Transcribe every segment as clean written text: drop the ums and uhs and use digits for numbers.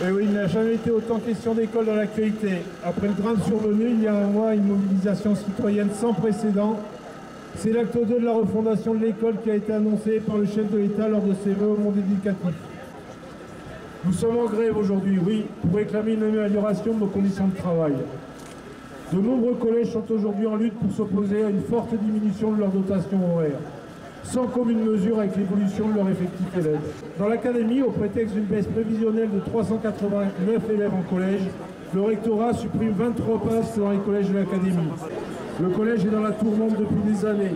Et oui, il n'a jamais été autant question d'école dans l'actualité. Après le drame survenu il y a un mois, une mobilisation citoyenne sans précédent. C'est l'acte 2 de la refondation de l'école qui a été annoncé par le chef de l'État lors de ses vœux au monde éducatif. Nous sommes en grève aujourd'hui, oui, pour réclamer une amélioration de nos conditions de travail. De nombreux collèges sont aujourd'hui en lutte pour s'opposer à une forte diminution de leur dotation horaire, sans commune mesure avec l'évolution de leur effectif élèves. Dans l'académie, au prétexte d'une baisse prévisionnelle de 389 élèves en collège, le rectorat supprime 23 postes dans les collèges de l'académie. Le collège est dans la tourmente depuis des années,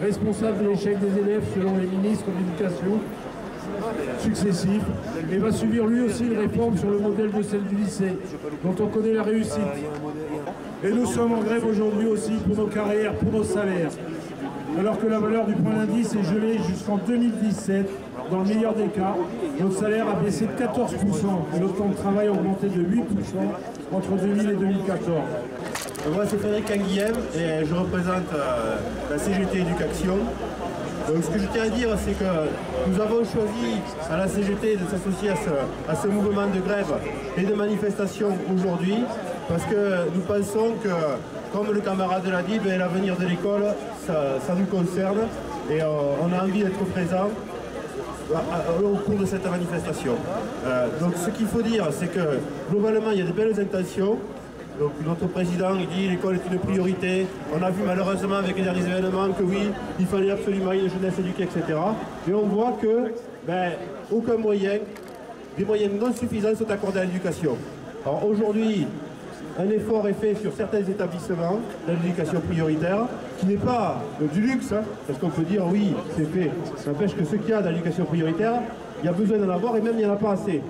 responsable de l'échec des élèves selon les ministres de l'Éducation successifs, et va subir lui aussi une réforme sur le modèle de celle du lycée, dont on connaît la réussite. Et nous sommes en grève aujourd'hui aussi pour nos carrières, pour nos salaires. Alors que la valeur du point d'indice est gelée jusqu'en 2017, dans le meilleur des cas, notre salaire a baissé de 14% et notre temps de travail a augmenté de 8% entre 2000 et 2014. Moi c'est Frédéric Anguillem et je représente la CGT Éducation. Donc ce que je tiens à dire, c'est que nous avons choisi à la CGT de s'associer à ce mouvement de grève et de manifestation aujourd'hui parce que nous pensons que, comme le camarade l'a dit, l'avenir de l'école, ça nous concerne et on a envie d'être présent au cours de cette manifestation. Donc ce qu'il faut dire, c'est que globalement il y a de belles intentions. Donc notre président il dit l'école est une priorité. On a vu malheureusement avec les derniers événements que oui, il fallait absolument une jeunesse éduquée, etc. Et on voit que aucun moyen, des moyens non suffisants sont accordés à l'éducation. Alors aujourd'hui, un effort est fait sur certains établissements de l'éducation prioritaire, qui n'est pas du luxe, hein, parce qu'on peut dire oui, c'est fait. Ça n'empêche que ce qu'il y a dans l'éducation prioritaire, il y a besoin d'en avoir et même il n'y en a pas assez.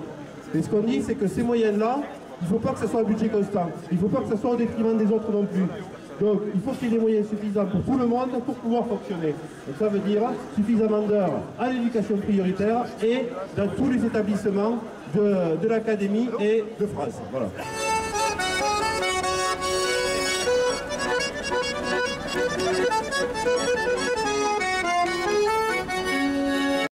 Et ce qu'on dit, c'est que ces moyens-là, il ne faut pas que ce soit un budget constant. Il ne faut pas que ce soit au détriment des autres non plus. Donc il faut qu'il y ait des moyens suffisants pour tout le monde pour pouvoir fonctionner. Donc ça veut dire suffisamment d'heures à l'éducation prioritaire et dans tous les établissements de l'académie et de France. Voilà.